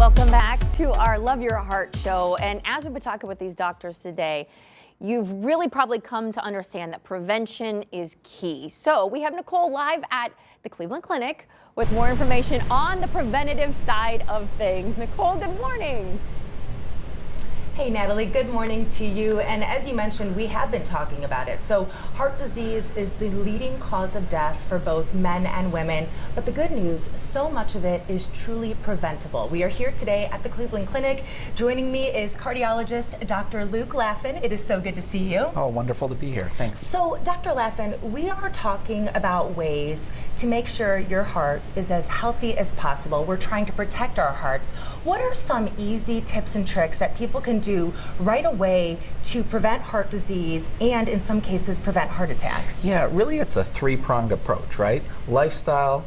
Welcome back to our Love Your Heart show. And as we've been talking with these doctors today, you've really probably come to understand that prevention is key. So we have Nicole live at the Cleveland Clinic with more information on the preventative side of things. Nicole, good morning. Hey Natalie, good morning to you. And as you mentioned, we have been talking about it. So heart disease is the leading cause of death for both men and women. But the good news, so much of it is truly preventable. We are here today at the Cleveland Clinic. Joining me is cardiologist Dr. Luke Laffin. It is so good to see you. Oh, wonderful to be here. Thanks. So Dr. Laffin, we are talking about ways to make sure your heart is as healthy as possible. We're trying to protect our hearts. What are some easy tips and tricks that people can do right away to prevent heart disease and in some cases prevent heart attacks? Yeah, really it's a three-pronged approach, right? Lifestyle,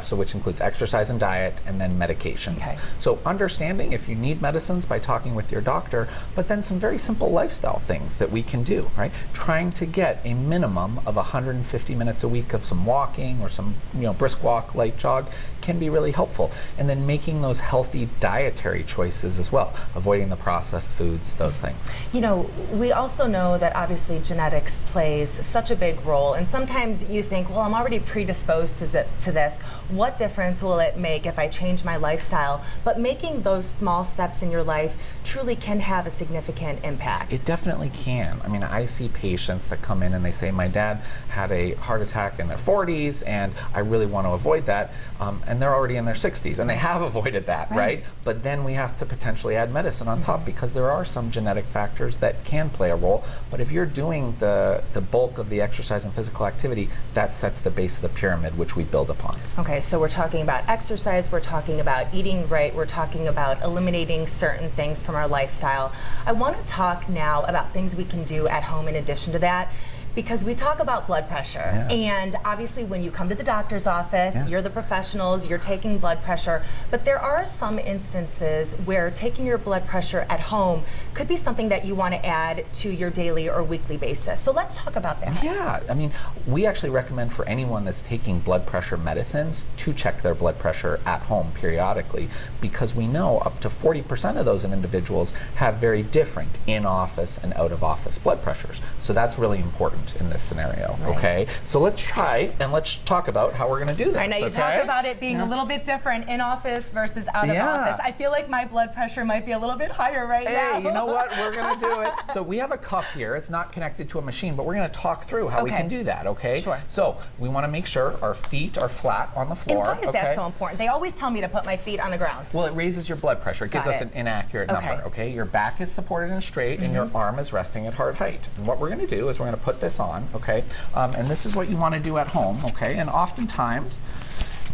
so which includes exercise and diet, and then medications. Okay. So understanding if you need medicines by talking with your doctor, but then some very simple lifestyle things that we can do, right? Trying to get a minimum of 150 minutes a week of some walking or some brisk walk, light jog can be really helpful. And then making those healthy dietary choices as well, avoiding the processed foods, those things. You know, we also know that obviously genetics plays such a big role, and sometimes you think, well, I'm already predisposed to this. What difference will it make if I change my lifestyle? But making those small steps in your life truly can have a significant impact. It definitely can. I mean, I see patients that come in and they say, my dad had a heart attack in their 40s and I really want to avoid that. And they're already in their 60s and they have avoided that, right? But then we have to potentially add medicine on top because there are some genetic factors that can play a role. But if you're doing the bulk of the exercise and physical activity, that sets the base of the pyramid, which we build upon. Okay, so we're talking about exercise, we're talking about eating right, we're talking about eliminating certain things from our lifestyle. I want to talk now about things we can do at home in addition to that, because we talk about blood pressure, and obviously when you come to the doctor's office, you're the professionals, you're taking blood pressure, but there are some instances where taking your blood pressure at home could be something that you want to add to your daily or weekly basis. So let's talk about that. Yeah, I mean, we actually recommend for anyone that's taking blood pressure medicines to check their blood pressure at home periodically, because we know up to 40% of those individuals have very different in-office and out-of-office blood pressures. So that's really important in this scenario, okay? So let's try and let's talk about how we're gonna do this. I know you talk about it being a little bit different in office versus out of office. I feel like my blood pressure might be a little bit higher now. Hey, you know what? We're gonna do it. So we have a cuff here. It's not connected to a machine, but we're gonna talk through how we can do that, okay? Sure. So we wanna make sure our feet are flat on the floor. And why is that so important? They always tell me to put my feet on the ground. Well, it raises your blood pressure. It gives us an inaccurate number, okay? Your back is supported and straight, and your arm is resting at heart height. And what we're gonna do is we're gonna put this on, okay? And this is what you want to do at home, okay? And oftentimes,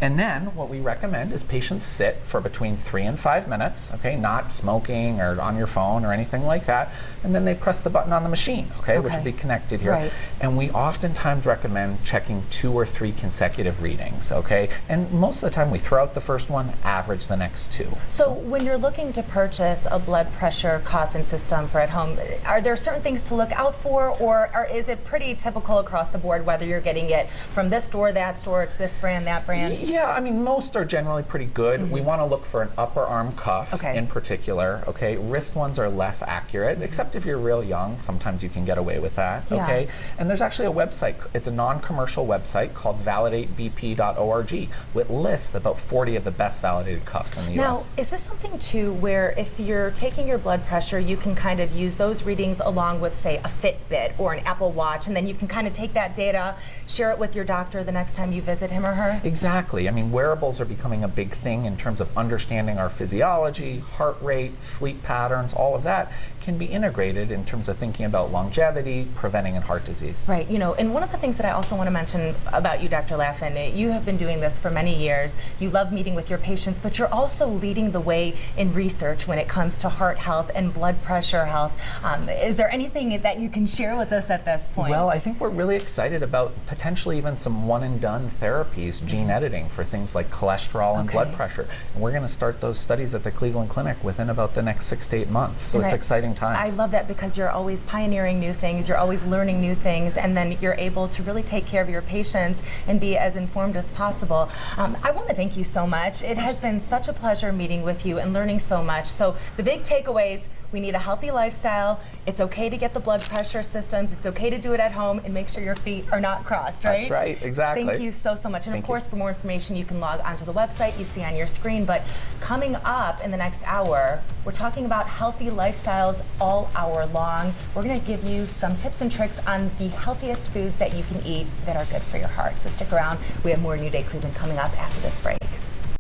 and then what we recommend is patients sit for between 3 and 5 minutes, okay? Not smoking or on your phone or anything like that. And then they press the button on the machine, okay? Which will be connected here. And we oftentimes recommend checking 2 or 3 consecutive readings, okay? And most of the time we throw out the first one, average the next 2. So when you're looking to purchase a blood pressure cuff and system for at home, are there certain things to look out for, or is it pretty typical across the board whether you're getting it from this store, that store, it's this brand, that brand? Yeah, I mean, most are generally pretty good. We want to look for an upper arm cuff in particular, okay? Wrist ones are less accurate, except if you're real young, sometimes you can get away with that, okay? And there's actually a website, it's a non-commercial website called validatebp.org, which lists about 40 of the best validated cuffs in the US. Now, is this something too where if you're taking your blood pressure, you can kind of use those readings along with, say, a Fitbit or an Apple Watch, and then you can kind of take that data, share it with your doctor the next time you visit him or her? Exactly. I mean, wearables are becoming a big thing in terms of understanding our physiology, heart rate, sleep patterns, all of that can be integrated in terms of thinking about longevity, preventing and heart disease. Right, you know, and one of the things that I also want to mention about you, Dr. Laffin, you have been doing this for many years. You love meeting with your patients, but you're also leading the way in research when it comes to heart health and blood pressure health. Is there anything that you can share with us at this point? Well, I think we're really excited about potentially even some one-and-done therapies, gene editing, screening for things like cholesterol and blood pressure. And we're going to start those studies at the Cleveland Clinic within about the next 6 to 8 months. So it's exciting times. I love that because you're always pioneering new things, you're always learning new things, and then you're able to really take care of your patients and be as informed as possible. I want to thank you so much. It has been such a pleasure meeting with you and learning so much. So the big takeaways: we need a healthy lifestyle. It's okay to get the blood pressure systems. It's okay to do it at home and make sure your feet are not crossed, right? That's right, exactly. Thank you so much. And of course, for more information, you can log onto the website you see on your screen. But coming up in the next hour, we're talking about healthy lifestyles all hour long. We're going to give you some tips and tricks on the healthiest foods that you can eat that are good for your heart. So stick around. We have more New Day Cleveland coming up after this break.